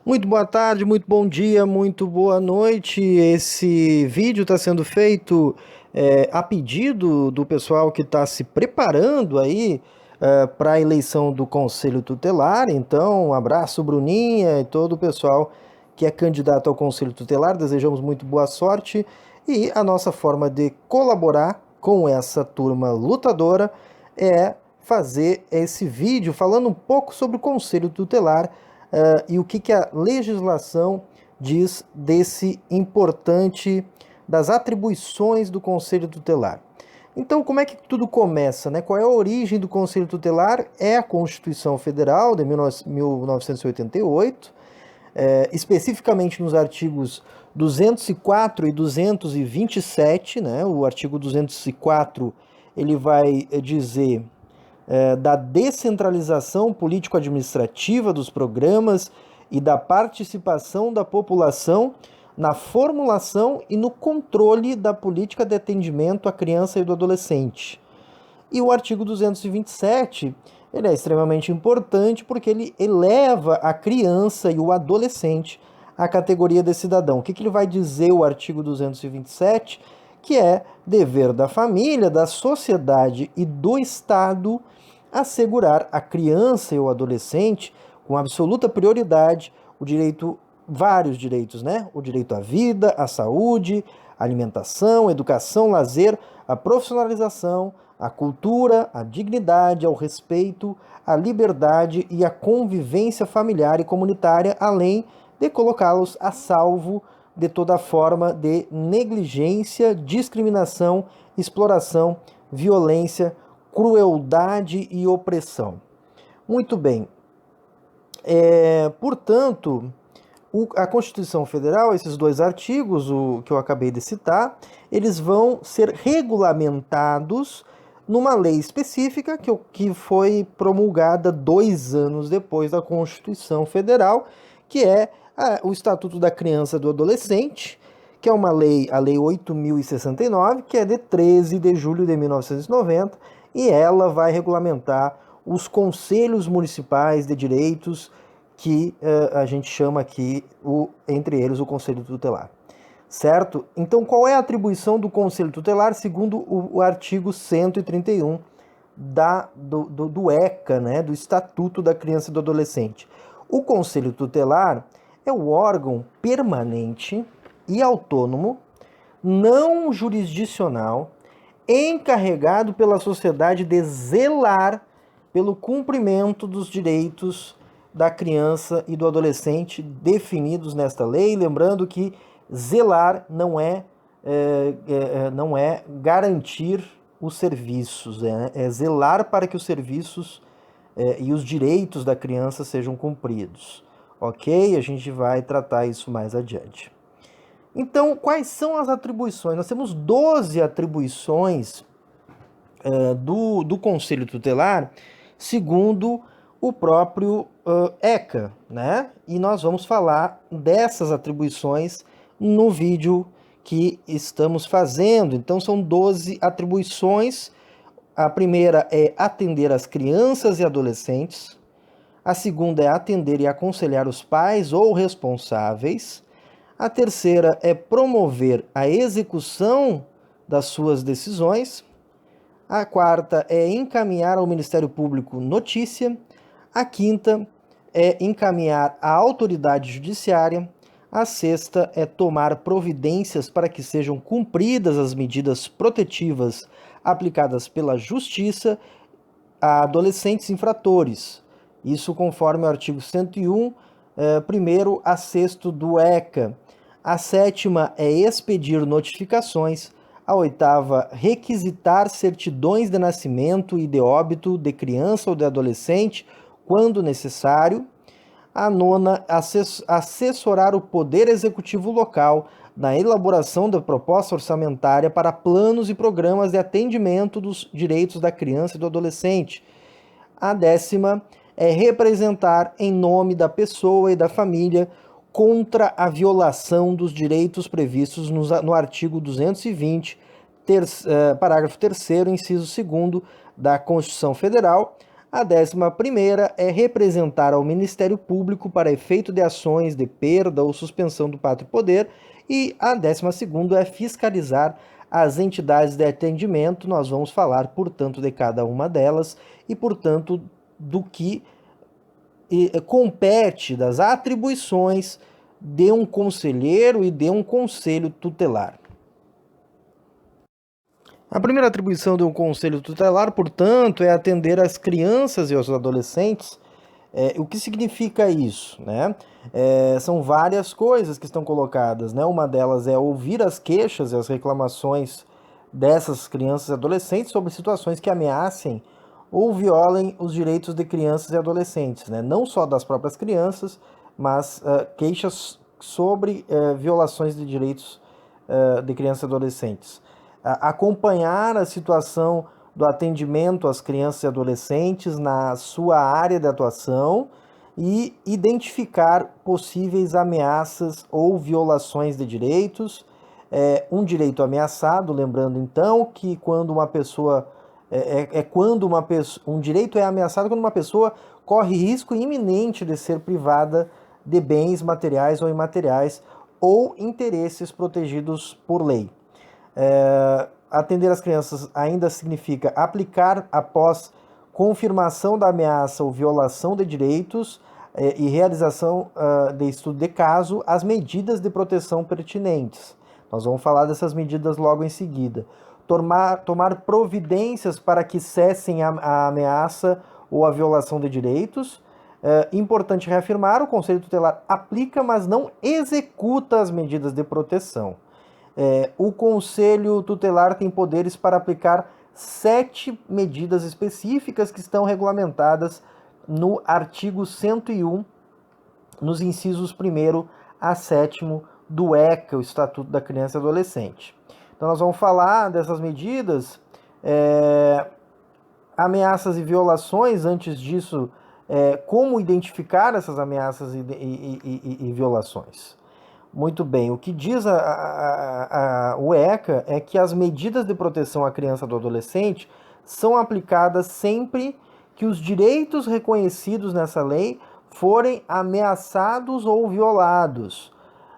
Muito boa tarde, muito bom dia, muito boa noite. Esse vídeo está sendo feito a pedido do pessoal que está se preparando aí para a eleição do Conselho Tutelar. Então, um abraço, Bruninha e todo o pessoal que é candidato ao Conselho Tutelar. Desejamos muito boa sorte e a nossa forma de colaborar com essa turma lutadora é fazer esse vídeo falando um pouco sobre o Conselho Tutelar e o que a legislação diz desse importante das atribuições do Conselho Tutelar. Então, como é que tudo começa, né? Qual é a origem do Conselho Tutelar? É a Constituição Federal de 1988, especificamente nos artigos 204 e 227, né? O artigo 204 ele vai dizer da descentralização político-administrativa dos programas e da participação da população na formulação e no controle da política de atendimento à criança e do adolescente. E o artigo 227, ele é extremamente importante porque ele eleva a criança e o adolescente à categoria de cidadão. O que ele vai dizer o artigo 227? Que é dever da família, da sociedade e do Estado assegurar à criança e ao adolescente, com absoluta prioridade, o direito, vários direitos, né? O direito à vida, à saúde, à alimentação, educação, lazer, à profissionalização, à cultura, à dignidade, ao respeito, à liberdade e à convivência familiar e comunitária, além de colocá-los a salvo de toda forma de negligência, discriminação, exploração, violência, crueldade e opressão. Muito bem. Portanto, a Constituição Federal, esses dois artigos, o que eu acabei de citar, eles vão ser regulamentados numa lei específica que foi promulgada 2 anos depois da Constituição Federal, que é o Estatuto da Criança e do Adolescente, que é uma lei, a Lei 8.069, que é de 13 de julho de 1990, e ela vai regulamentar os conselhos municipais de direitos, que a gente chama aqui, entre eles, o Conselho Tutelar. Certo? Então, qual é a atribuição do Conselho Tutelar, segundo o artigo 131 do ECA, né, do Estatuto da Criança e do Adolescente? O Conselho Tutelar é o órgão permanente e autônomo, não jurisdicional, encarregado pela sociedade de zelar pelo cumprimento dos direitos da criança e do adolescente definidos nesta lei, lembrando que zelar não é garantir os serviços, é zelar para que os serviços e os direitos da criança sejam cumpridos. Ok? A gente vai tratar isso mais adiante. Então, quais são as atribuições? Nós temos 12 atribuições do Conselho Tutelar, segundo o próprio ECA, né? E nós vamos falar dessas atribuições no vídeo que estamos fazendo. Então, são 12 atribuições. A primeira é atender as crianças e adolescentes. A segunda é atender e aconselhar os pais ou responsáveis. A terceira é promover a execução das suas decisões. A quarta é encaminhar ao Ministério Público notícia. A quinta é encaminhar à autoridade judiciária. A sexta é tomar providências para que sejam cumpridas as medidas protetivas aplicadas pela Justiça a adolescentes infratores. Isso conforme o artigo 101, primeiro a sexto do ECA. A sétima é expedir notificações. A oitava, requisitar certidões de nascimento e de óbito de criança ou de adolescente, quando necessário. A nona, assessorar o Poder Executivo local na elaboração da proposta orçamentária para planos e programas de atendimento dos direitos da criança e do adolescente. A décima é representar em nome da pessoa e da família contra a violação dos direitos previstos no artigo 220, parágrafo 3º, inciso 2º da Constituição Federal, A 11ª é representar ao Ministério Público para efeito de ações de perda ou suspensão do pátrio poder. E a 12ª é fiscalizar as entidades de atendimento. Nós vamos falar, portanto, de cada uma delas e, portanto, do que compete, das atribuições de um conselheiro e de um conselho tutelar. A primeira atribuição de um conselho tutelar, portanto, é atender as crianças e os adolescentes. O que significa isso, né? São várias coisas que estão colocadas, né? Uma delas é ouvir as queixas e as reclamações dessas crianças e adolescentes sobre situações que ameacem ou violem os direitos de crianças e adolescentes, né? Não só das próprias crianças, mas queixas sobre violações de direitos de crianças e adolescentes. Acompanhar a situação do atendimento às crianças e adolescentes na sua área de atuação e identificar possíveis ameaças ou violações de direitos. Um direito ameaçado, lembrando então que quando uma pessoa um direito é ameaçado quando uma pessoa corre risco iminente de ser privada de bens materiais ou imateriais ou interesses protegidos por lei. Atender as crianças ainda significa aplicar, após confirmação da ameaça ou violação de direitos e realização de estudo de caso, as medidas de proteção pertinentes. Nós vamos falar dessas medidas logo em seguida. Tomar providências para que cessem a ameaça ou a violação de direitos. Importante reafirmar, o Conselho Tutelar aplica, mas não executa as medidas de proteção. O Conselho Tutelar tem poderes para aplicar 7 medidas específicas que estão regulamentadas no artigo 101, nos incisos 1º a 7º do ECA, o Estatuto da Criança e Adolescente. Então nós vamos falar dessas medidas, ameaças e violações. Antes disso, como identificar essas ameaças e violações. Muito bem, o que diz o ECA é que as medidas de proteção à criança e ao adolescente são aplicadas sempre que os direitos reconhecidos nessa lei forem ameaçados ou violados,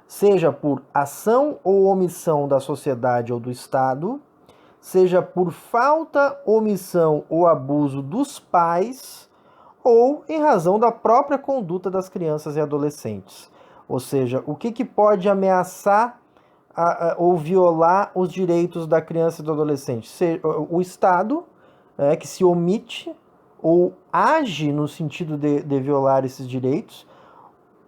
seja por ação ou omissão da sociedade ou do Estado, seja por falta, omissão ou abuso dos pais, ou em razão da própria conduta das crianças e adolescentes. Ou seja, o que pode ameaçar ou violar os direitos da criança e do adolescente? O Estado, que se omite ou age no sentido de violar esses direitos,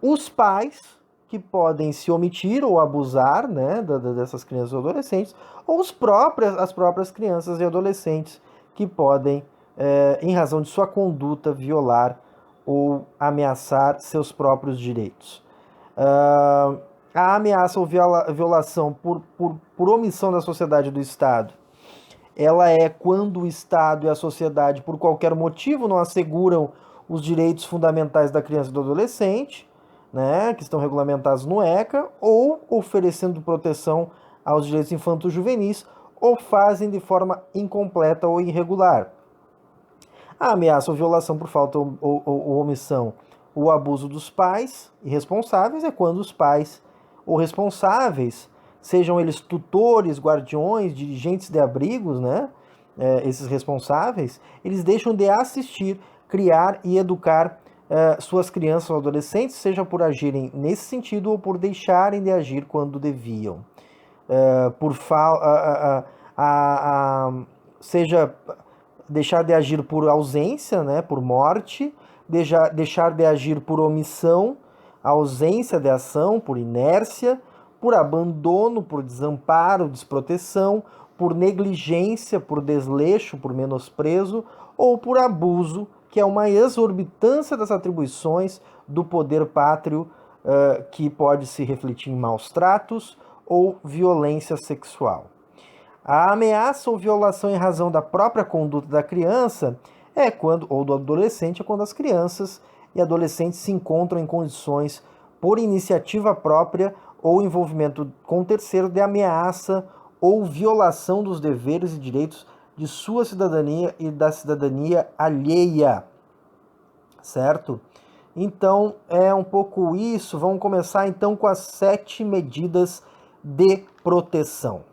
os pais, que podem se omitir ou abusar, né, dessas crianças e adolescentes, ou as próprias crianças e adolescentes que podem, em razão de sua conduta, violar ou ameaçar seus próprios direitos. A ameaça ou violação por omissão da sociedade ou do Estado, ela é quando o Estado e a sociedade, por qualquer motivo, não asseguram os direitos fundamentais da criança e do adolescente, né, que estão regulamentados no ECA, ou oferecendo proteção aos direitos infanto-juvenis, ou fazem de forma incompleta ou irregular. A ameaça ou violação por falta ou omissão, o abuso dos pais e responsáveis, é quando os pais ou responsáveis, sejam eles tutores, guardiões, dirigentes de abrigos, né, esses responsáveis, eles deixam de assistir, criar e educar suas crianças ou adolescentes, seja por agirem nesse sentido ou por deixarem de agir quando deviam. Seja deixar de agir por ausência, né, por morte, deixar de agir por omissão, ausência de ação, por inércia, por abandono, por desamparo, desproteção, por negligência, por desleixo, por menosprezo, ou por abuso, que é uma exorbitância das atribuições do poder pátrio, que pode se refletir em maus tratos ou violência sexual. A ameaça ou violação em razão da própria conduta da criança ou do adolescente, é quando as crianças e adolescentes se encontram em condições, por iniciativa própria ou envolvimento com terceiro, de ameaça ou violação dos deveres e direitos de sua cidadania e da cidadania alheia. certo? Então, é um pouco isso. Vamos começar então com as 7 medidas de proteção.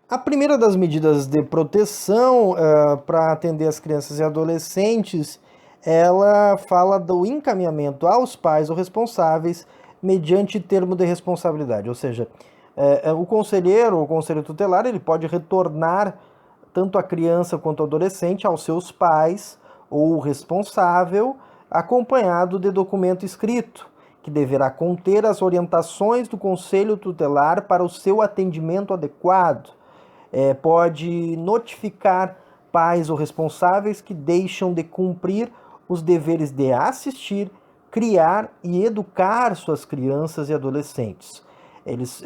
A primeira das medidas de proteção para atender as crianças e adolescentes, ela fala do encaminhamento aos pais ou responsáveis mediante termo de responsabilidade, ou seja, o conselheiro ou o conselho tutelar ele pode retornar tanto a criança quanto o adolescente aos seus pais ou o responsável, acompanhado de documento escrito, que deverá conter as orientações do conselho tutelar para o seu atendimento adequado. Pode notificar pais ou responsáveis que deixam de cumprir os deveres de assistir, criar e educar suas crianças e adolescentes. Eles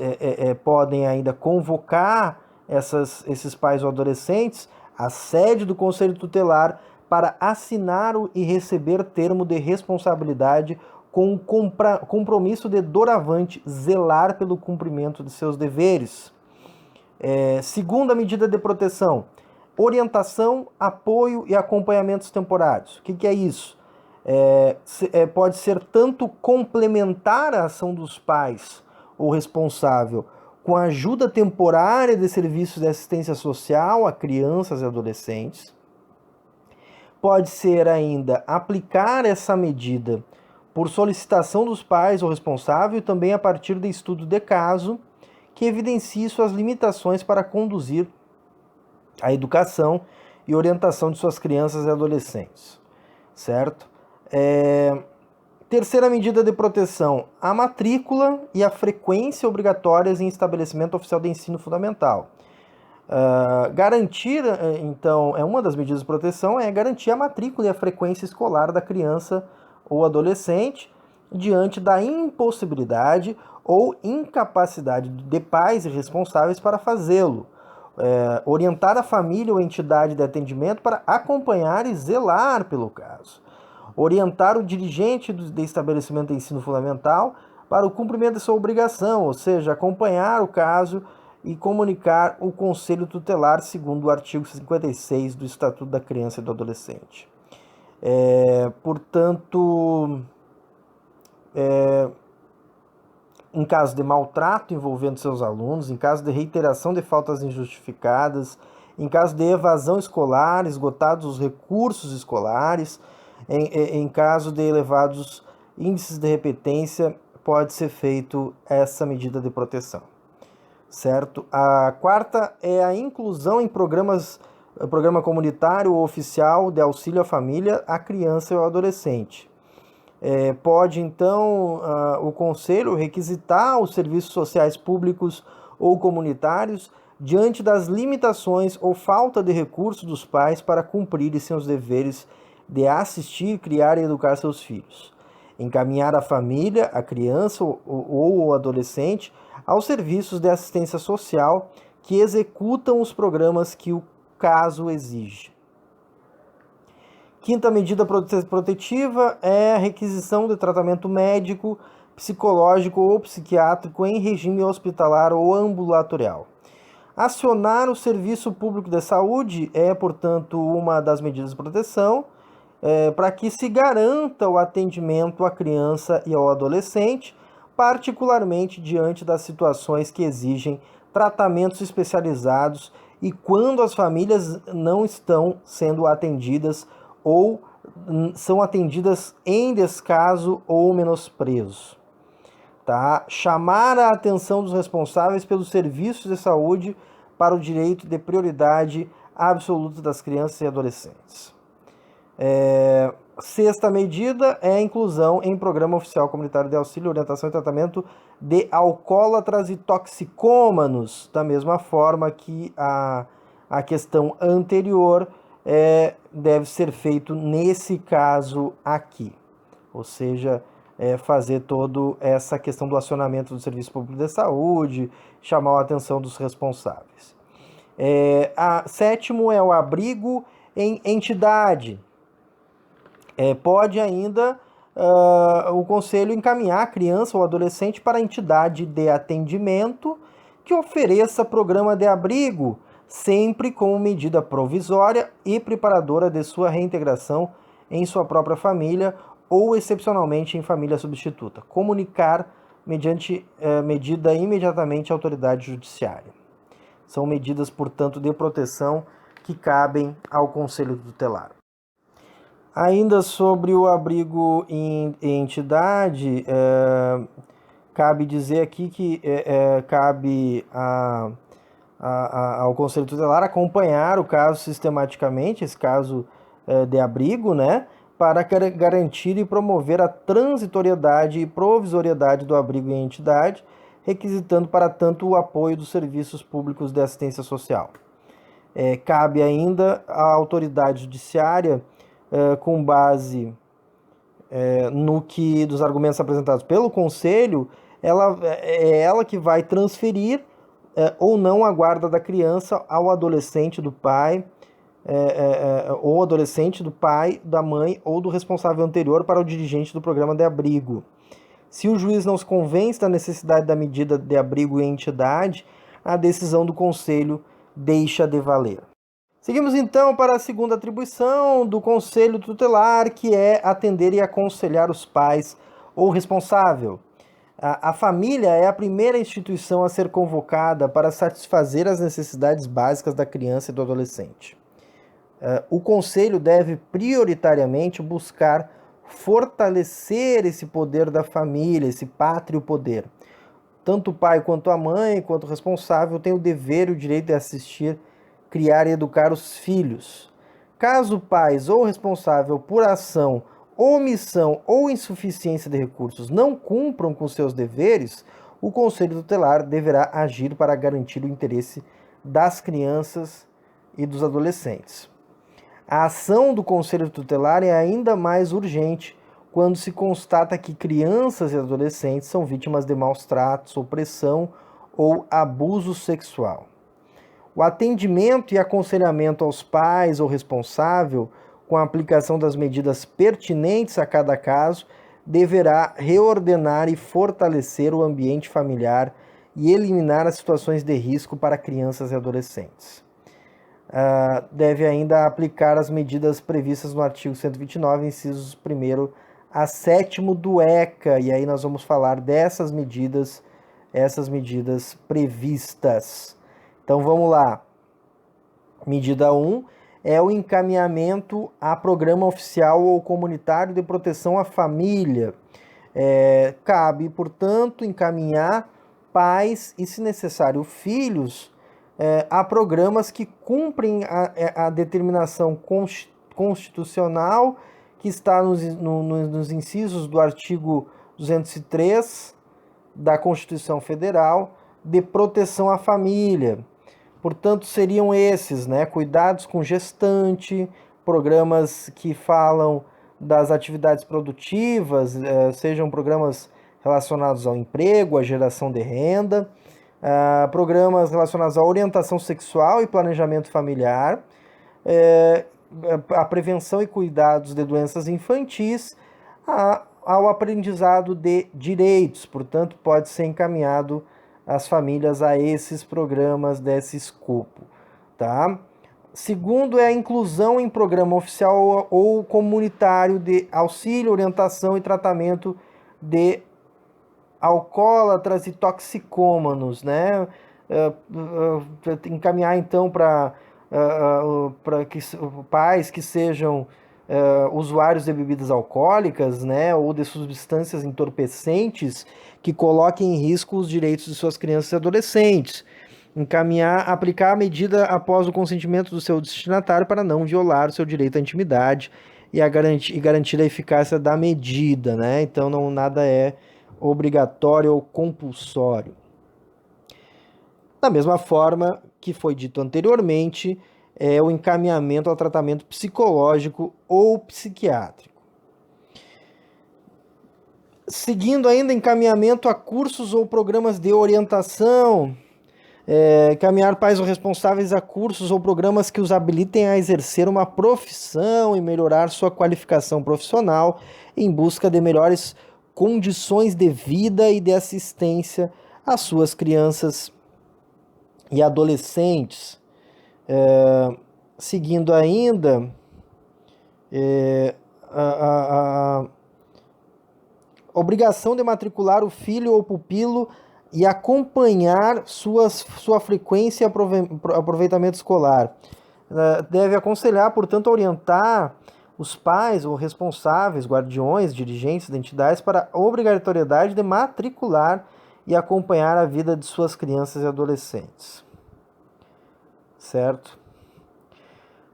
podem ainda convocar esses pais ou adolescentes à sede do Conselho Tutelar para assinar e receber termo de responsabilidade com o compromisso de doravante zelar pelo cumprimento de seus deveres. Segunda medida de proteção, orientação, apoio e acompanhamentos temporários. O que é isso? Pode ser tanto complementar a ação dos pais ou responsável com a ajuda temporária de serviços de assistência social a crianças e adolescentes. Pode ser ainda aplicar essa medida por solicitação dos pais ou responsável e também a partir de estudo de caso que evidencie suas limitações para conduzir a educação e orientação de suas crianças e adolescentes, certo? Terceira medida de proteção, a matrícula e a frequência obrigatórias em estabelecimento oficial de ensino fundamental. Garantir, então, uma das medidas de proteção é garantir a matrícula e a frequência escolar da criança ou adolescente diante da impossibilidade ou incapacidade de pais e responsáveis para fazê-lo. Orientar a família ou entidade de atendimento para acompanhar e zelar pelo caso. Orientar o dirigente de estabelecimento de ensino fundamental para o cumprimento de sua obrigação, ou seja, acompanhar o caso e comunicar o conselho tutelar segundo o artigo 56 do Estatuto da Criança e do Adolescente. Portanto, em caso de maltrato envolvendo seus alunos, em caso de reiteração de faltas injustificadas, em caso de evasão escolar, esgotados os recursos escolares, em caso de elevados índices de repetência, pode ser feito essa medida de proteção, certo? A quarta é a inclusão em programa comunitário ou oficial de auxílio à família, à criança e ao adolescente. Pode, então, o Conselho requisitar os serviços sociais públicos ou comunitários diante das limitações ou falta de recursos dos pais para cumprirem seus deveres de assistir, criar e educar seus filhos. Encaminhar a família, a criança ou o adolescente aos serviços de assistência social que executam os programas que o caso exige. Quinta medida protetiva é a requisição de tratamento médico, psicológico ou psiquiátrico em regime hospitalar ou ambulatorial. Acionar o Serviço Público de Saúde é, portanto, uma das medidas de proteção para que se garanta o atendimento à criança e ao adolescente, particularmente diante das situações que exigem tratamentos especializados e quando as famílias não estão sendo atendidas ou são atendidas em descaso ou menosprezo. Tá? Chamar a atenção dos responsáveis pelos serviços de saúde para o direito de prioridade absoluta das crianças e adolescentes. Sexta medida é a inclusão em Programa Oficial Comunitário de Auxílio, Orientação e Tratamento de Alcoólatras e Toxicômanos, da mesma forma que a questão anterior deve ser feito nesse caso aqui, ou seja, fazer toda essa questão do acionamento do Serviço Público de Saúde, chamar a atenção dos responsáveis. Sétimo é o abrigo em entidade. Pode ainda o Conselho encaminhar a criança ou adolescente para a entidade de atendimento que ofereça programa de abrigo, sempre como medida provisória e preparadora de sua reintegração em sua própria família ou excepcionalmente em família substituta. Comunicar mediante medida imediatamente à autoridade judiciária. São medidas, portanto, de proteção que cabem ao Conselho Tutelar. Ainda sobre o abrigo em entidade, cabe dizer aqui que cabe ao Conselho Tutelar acompanhar o caso sistematicamente, esse caso de abrigo, né, para garantir e promover a transitoriedade e provisoriedade do abrigo em entidade, requisitando para tanto o apoio dos serviços públicos de assistência social. Cabe ainda à autoridade judiciária, com base dos argumentos apresentados pelo Conselho, ela que vai transferir ou não a guarda da criança ao adolescente do pai, ou adolescente do pai, da mãe ou do responsável anterior para o dirigente do programa de abrigo. Se o juiz não se convence da necessidade da medida de abrigo em entidade, a decisão do Conselho deixa de valer. Seguimos então para a segunda atribuição do Conselho Tutelar, que é atender e aconselhar os pais ou responsável. A família é a primeira instituição a ser convocada para satisfazer as necessidades básicas da criança e do adolescente. O Conselho deve prioritariamente buscar fortalecer esse poder da família, esse pátrio poder. Tanto o pai quanto a mãe, quanto o responsável, têm o dever e o direito de assistir, criar e educar os filhos. Caso pais ou responsável por ação, omissão ou insuficiência de recursos não cumpram com seus deveres, o Conselho Tutelar deverá agir para garantir o interesse das crianças e dos adolescentes. A ação do Conselho Tutelar é ainda mais urgente quando se constata que crianças e adolescentes são vítimas de maus tratos, opressão ou abuso sexual. O atendimento e aconselhamento aos pais ou responsável, com a aplicação das medidas pertinentes a cada caso, deverá reordenar e fortalecer o ambiente familiar e eliminar as situações de risco para crianças e adolescentes. Deve ainda aplicar as medidas previstas no artigo 129, incisos 1º a 7º do ECA, e aí nós vamos falar dessas medidas, essas medidas previstas. Então vamos lá. Medida 1 é o encaminhamento a programa oficial ou comunitário de proteção à família. Cabe, portanto, encaminhar pais e, se necessário, filhos a programas que cumprem a determinação constitucional que está nos incisos do artigo 203 da Constituição Federal de proteção à família. Portanto, seriam esses, né? Cuidados com gestante, programas que falam das atividades produtivas, sejam programas relacionados ao emprego, à geração de renda, programas relacionados à orientação sexual e planejamento familiar, a prevenção e cuidados de doenças infantis, ao aprendizado de direitos. Portanto, pode ser encaminhado as famílias a esses programas desse escopo, tá? Segundo é a inclusão em programa oficial ou comunitário de auxílio, orientação e tratamento de alcoólatras e toxicômanos, né? Encaminhar então para que pais que sejam usuários de bebidas alcoólicas, né, ou de substâncias entorpecentes que coloquem em risco os direitos de suas crianças e adolescentes. Aplicar a medida após o consentimento do seu destinatário para não violar o seu direito à intimidade e garantir a eficácia da medida, né? Então nada é obrigatório ou compulsório. Da mesma forma que foi dito anteriormente, é o encaminhamento ao tratamento psicológico ou psiquiátrico. Seguindo ainda, encaminhamento a cursos ou programas de orientação, encaminhar pais ou responsáveis a cursos ou programas que os habilitem a exercer uma profissão e melhorar sua qualificação profissional em busca de melhores condições de vida e de assistência às suas crianças e adolescentes. Seguindo ainda, a obrigação de matricular o filho ou pupilo e acompanhar sua frequência e aproveitamento escolar. Deve aconselhar, portanto, orientar os pais ou responsáveis, guardiões, dirigentes de entidades para a obrigatoriedade de matricular e acompanhar a vida de suas crianças e adolescentes. Certo?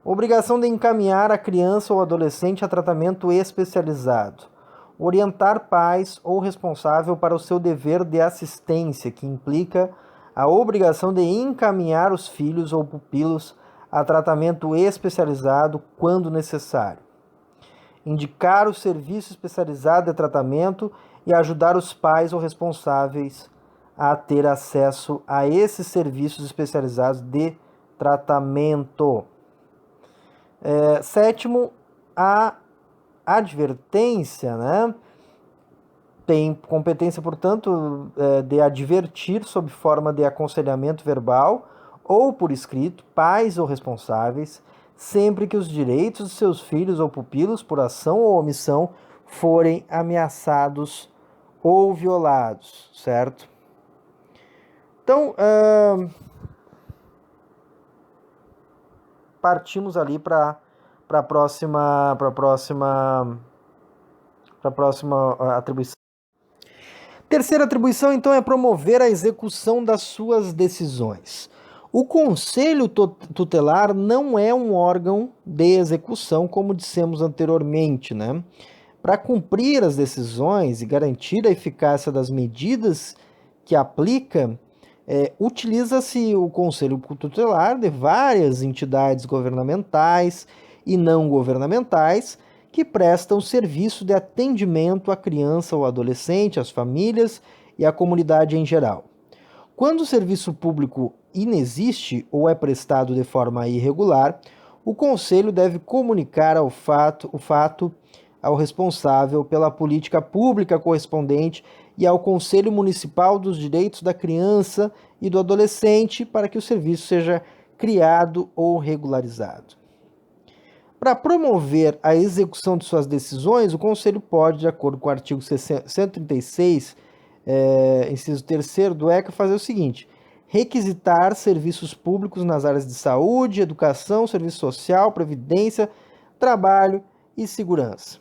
Obrigação de encaminhar a criança ou adolescente a tratamento especializado. Orientar pais ou responsável para o seu dever de assistência, que implica a obrigação de encaminhar os filhos ou pupilos a tratamento especializado quando necessário. Indicar o serviço especializado de tratamento e ajudar os pais ou responsáveis a ter acesso a esses serviços especializados de tratamento. Sétimo, a advertência, né? Tem competência, portanto, de advertir sob forma de aconselhamento verbal ou por escrito, pais ou responsáveis, sempre que os direitos de seus filhos ou pupilos, por ação ou omissão, forem ameaçados ou violados, certo? Então, partimos ali para a próxima atribuição. Terceira atribuição, então, é promover a execução das suas decisões. O Conselho Tutelar não é um órgão de execução, como dissemos anteriormente, né? Para cumprir as decisões e garantir a eficácia das medidas que aplica, utiliza-se o Conselho Tutelar de várias entidades governamentais e não governamentais que prestam serviço de atendimento à criança ou adolescente, às famílias e à comunidade em geral. Quando o serviço público inexiste ou é prestado de forma irregular, o Conselho deve comunicar o fato ao responsável pela política pública correspondente e ao Conselho Municipal dos Direitos da Criança e do Adolescente para que o serviço seja criado ou regularizado. Para promover a execução de suas decisões, o Conselho pode, de acordo com o artigo 136, inciso 3º do ECA, fazer o seguinte: requisitar serviços públicos nas áreas de saúde, educação, serviço social, previdência, trabalho e segurança.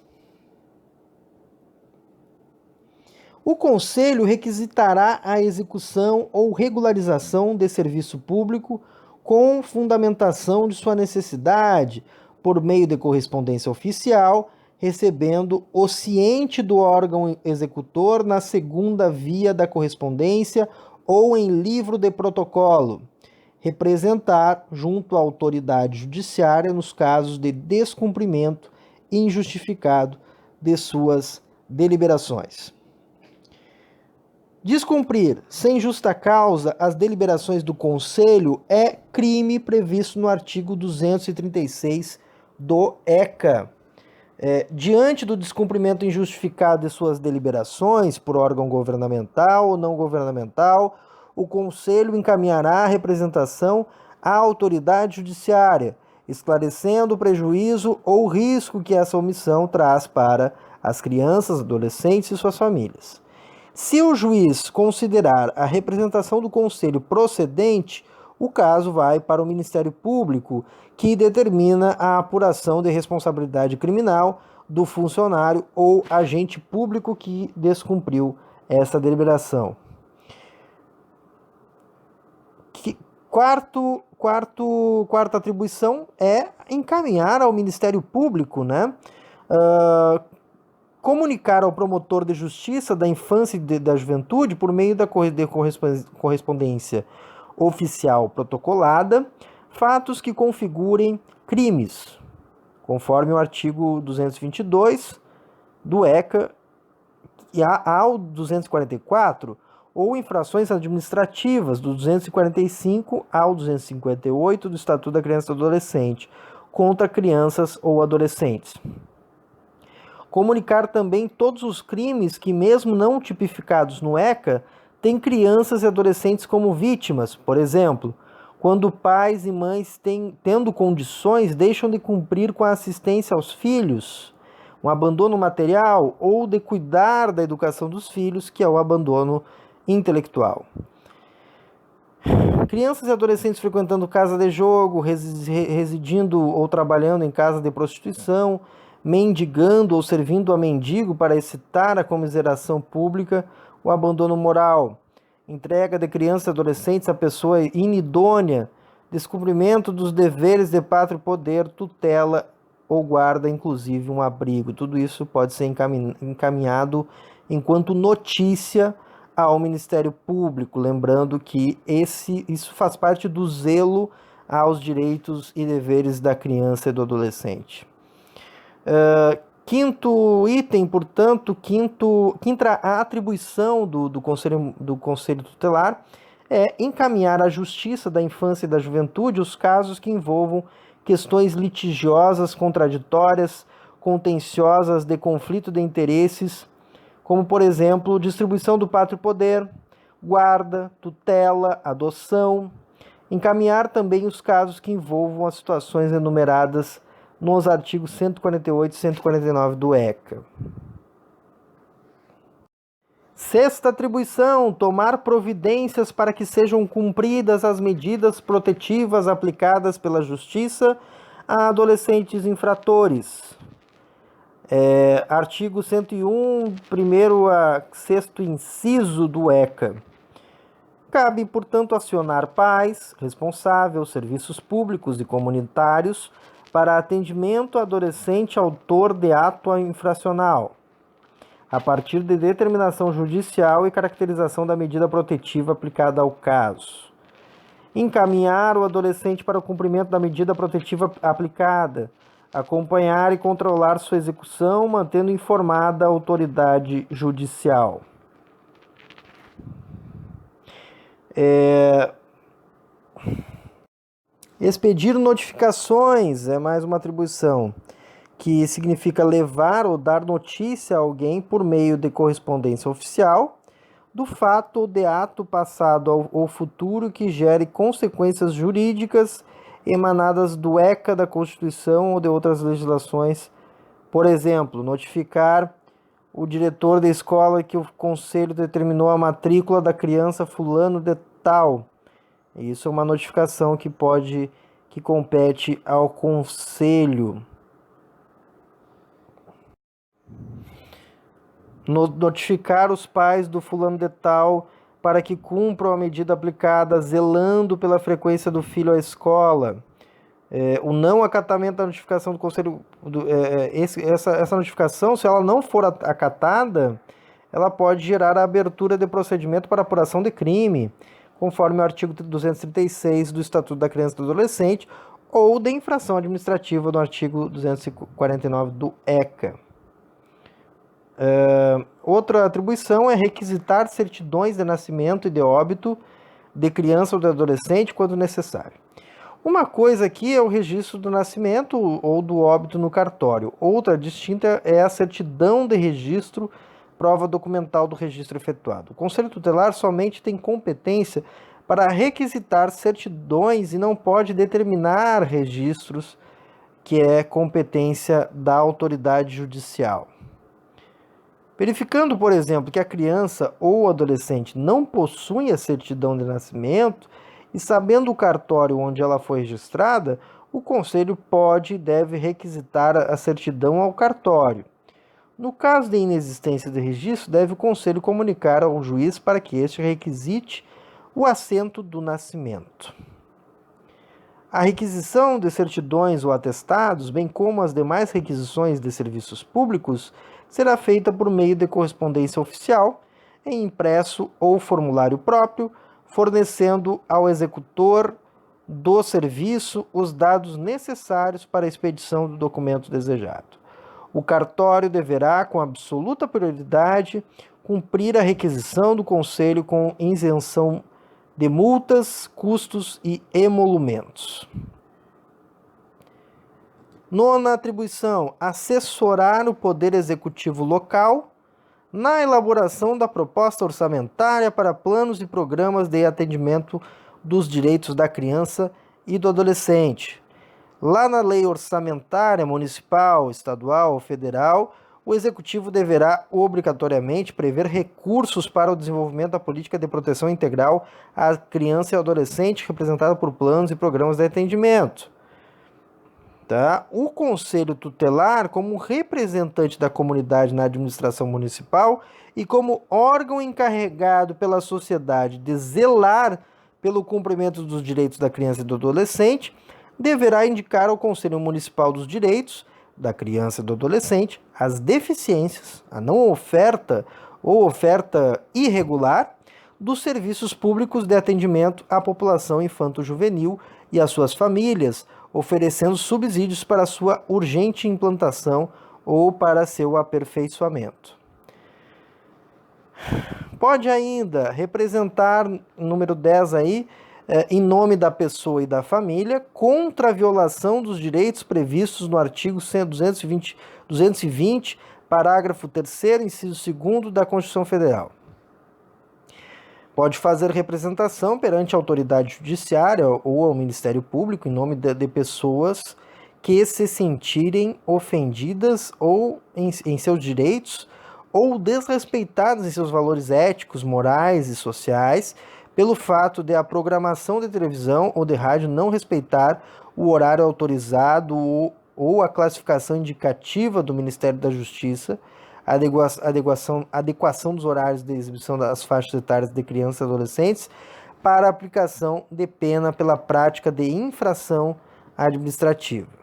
O Conselho requisitará a execução ou regularização de serviço público com fundamentação de sua necessidade, por meio de correspondência oficial, recebendo o ciente do órgão executor na segunda via da correspondência ou em livro de protocolo. Representar junto à autoridade judiciária nos casos de descumprimento injustificado de suas deliberações. Descumprir sem justa causa as deliberações do Conselho é crime previsto no artigo 236 do ECA. Diante do descumprimento injustificado de suas deliberações por órgão governamental ou não governamental, o Conselho encaminhará a representação à autoridade judiciária, esclarecendo o prejuízo ou risco que essa omissão traz para as crianças, adolescentes e suas famílias. Se o juiz considerar a representação do Conselho procedente, o caso vai para o Ministério Público, que determina a apuração de responsabilidade criminal do funcionário ou agente público que descumpriu essa deliberação. Quarta atribuição é encaminhar ao Ministério Público, né? Comunicar ao promotor de justiça da infância e da juventude, por meio da correspondência oficial protocolada, fatos que configurem crimes, conforme o artigo 222 do ECA e ao 244, ou infrações administrativas do 245 ao 258 do Estatuto da Criança e do Adolescente, contra crianças ou adolescentes. Comunicar também todos os crimes que, mesmo não tipificados no ECA, têm crianças e adolescentes como vítimas. Por exemplo, quando pais e mães, tendo condições, deixam de cumprir com a assistência aos filhos, um abandono material, ou de cuidar da educação dos filhos, que é o abandono intelectual. Crianças e adolescentes frequentando casa de jogo, residindo ou trabalhando em casa de prostituição, mendigando ou servindo a mendigo para excitar a comiseração pública, o abandono moral, entrega de crianças e adolescentes a pessoa inidônea, descumprimento dos deveres de pátrio poder, tutela ou guarda, inclusive um abrigo. Tudo isso pode ser encaminhado enquanto notícia ao Ministério Público, lembrando que isso faz parte do zelo aos direitos e deveres da criança e do adolescente. Quinto item, portanto, quinta atribuição do Conselho Tutelar é encaminhar à Justiça da Infância e da Juventude os casos que envolvam questões litigiosas, contraditórias, contenciosas, de conflito de interesses, como, por exemplo, distribuição do pátrio poder, guarda, tutela, adoção. Encaminhar também os casos que envolvam as situações enumeradas nos artigos 148 e 149 do ECA. Sexta atribuição, tomar providências para que sejam cumpridas as medidas protetivas aplicadas pela Justiça a adolescentes infratores. Artigo 101, primeiro a sexto inciso do ECA. Cabe, portanto, acionar pais, responsáveis, serviços públicos e comunitários para atendimento a adolescente autor de ato infracional, a partir de determinação judicial e caracterização da medida protetiva aplicada ao caso. Encaminhar o adolescente para o cumprimento da medida protetiva aplicada, acompanhar e controlar sua execução, mantendo informada a autoridade judicial. Expedir notificações é mais uma atribuição, que significa levar ou dar notícia a alguém por meio de correspondência oficial do fato ou de ato passado ou futuro que gere consequências jurídicas emanadas do ECA, da Constituição ou de outras legislações. Por exemplo, notificar o diretor da escola que o conselho determinou a matrícula da criança fulano de tal. Isso é uma notificação que compete ao conselho. Notificar os pais do fulano de tal para que cumpram a medida aplicada, zelando pela frequência do filho à escola. O não acatamento da notificação do conselho, essa notificação, se ela não for acatada, ela pode gerar a abertura de procedimento para apuração de crime, conforme o artigo 236 do Estatuto da Criança e do Adolescente, ou de infração administrativa do artigo 249 do ECA. Outra atribuição é requisitar certidões de nascimento e de óbito de criança ou de adolescente quando necessário. Uma coisa aqui é o registro do nascimento ou do óbito no cartório. Outra distinta é a certidão de registro, prova documental do registro efetuado. O Conselho Tutelar somente tem competência para requisitar certidões e não pode determinar registros, que é competência da autoridade judicial. Verificando, por exemplo, que a criança ou adolescente não possui a certidão de nascimento e sabendo o cartório onde ela foi registrada, o Conselho pode e deve requisitar a certidão ao cartório. No caso de inexistência de registro, deve o Conselho comunicar ao juiz para que este requisite o assento do nascimento. A requisição de certidões ou atestados, bem como as demais requisições de serviços públicos, será feita por meio de correspondência oficial, em impresso ou formulário próprio, fornecendo ao executor do serviço os dados necessários para a expedição do documento desejado. O cartório deverá, com absoluta prioridade, cumprir a requisição do Conselho com isenção de multas, custos e emolumentos. Nona atribuição, assessorar o Poder Executivo local na elaboração da proposta orçamentária para planos e programas de atendimento dos direitos da criança e do adolescente. Lá na lei orçamentária municipal, estadual ou federal, o Executivo deverá obrigatoriamente prever recursos para o desenvolvimento da política de proteção integral à criança e ao adolescente, representada por planos e programas de atendimento. Tá? O Conselho Tutelar, como representante da comunidade na administração municipal e como órgão encarregado pela sociedade de zelar pelo cumprimento dos direitos da criança e do adolescente, deverá indicar ao Conselho Municipal dos Direitos da Criança e do Adolescente as deficiências, a não oferta ou oferta irregular dos serviços públicos de atendimento à população infanto-juvenil e às suas famílias, oferecendo subsídios para sua urgente implantação ou para seu aperfeiçoamento. Pode ainda representar, número 10 aí, em nome da pessoa e da família, contra a violação dos direitos previstos no artigo 220, parágrafo 3º, inciso 2º da Constituição Federal. Pode fazer representação perante a autoridade judiciária ou ao Ministério Público em nome de pessoas que se sentirem ofendidas ou em seus direitos ou desrespeitadas em seus valores éticos, morais e sociais pelo fato de a programação de televisão ou de rádio não respeitar o horário autorizado ou a classificação indicativa do Ministério da Justiça, adequação dos horários de exibição das faixas etárias de crianças e adolescentes para aplicação de pena pela prática de infração administrativa.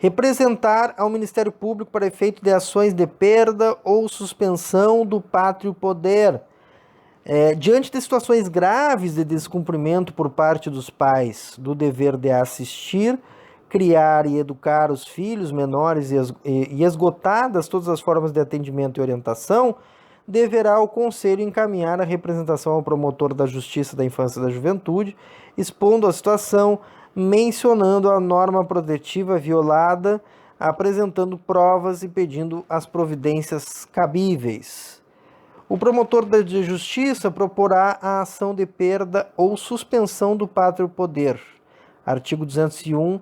Representar ao Ministério Público para efeito de ações de perda ou suspensão do pátrio poder. Diante de situações graves de descumprimento por parte dos pais do dever de assistir, criar e educar os filhos menores e esgotadas todas as formas de atendimento e orientação, deverá o Conselho encaminhar a representação ao promotor da Justiça da Infância e da Juventude, expondo a situação, mencionando a norma protetiva violada, apresentando provas e pedindo as providências cabíveis. O promotor da Justiça proporá a ação de perda ou suspensão do pátrio poder. Artigo 201,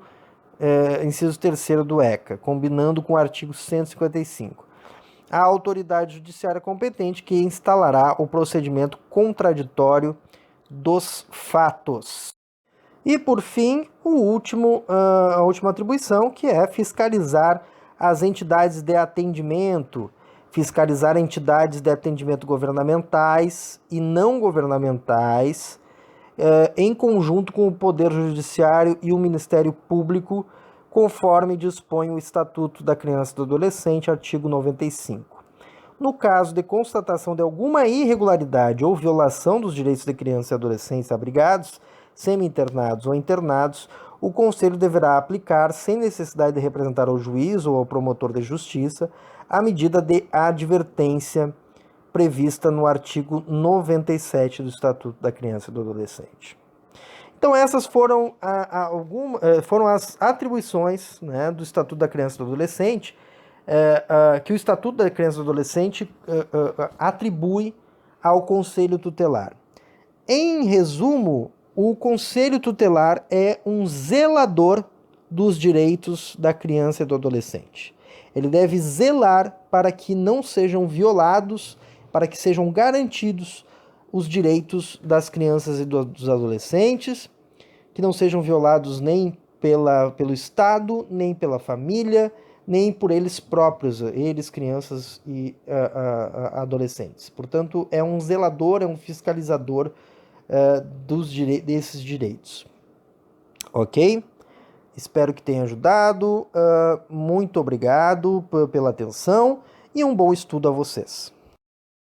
inciso 3º do ECA, combinando com o artigo 155. A autoridade judiciária competente que instalará o procedimento contraditório dos fatos. E, por fim, a última atribuição, que é fiscalizar as entidades de atendimento, fiscalizar entidades de atendimento governamentais e não governamentais, em conjunto com o Poder Judiciário e o Ministério Público, conforme dispõe o Estatuto da Criança e do Adolescente, artigo 95. No caso de constatação de alguma irregularidade ou violação dos direitos de crianças e adolescentes abrigados, semi-internados ou internados, o Conselho deverá aplicar, sem necessidade de representar ao juiz ou ao promotor de justiça, a medida de advertência prevista no artigo 97 do Estatuto da Criança e do Adolescente. Então essas foram as atribuições, né, do Estatuto da Criança e do Adolescente, que o Estatuto da Criança e do Adolescente atribui ao Conselho Tutelar. Em resumo, o Conselho Tutelar é um zelador dos direitos da criança e do adolescente. Ele deve zelar para que não sejam violados, para que sejam garantidos os direitos das crianças e dos adolescentes, que não sejam violados nem pelo Estado, nem pela família, nem por eles próprios, eles, crianças e adolescentes. Portanto, é um zelador, é um fiscalizador desses direitos. Ok? Espero que tenha ajudado. Muito obrigado pela atenção e um bom estudo a vocês.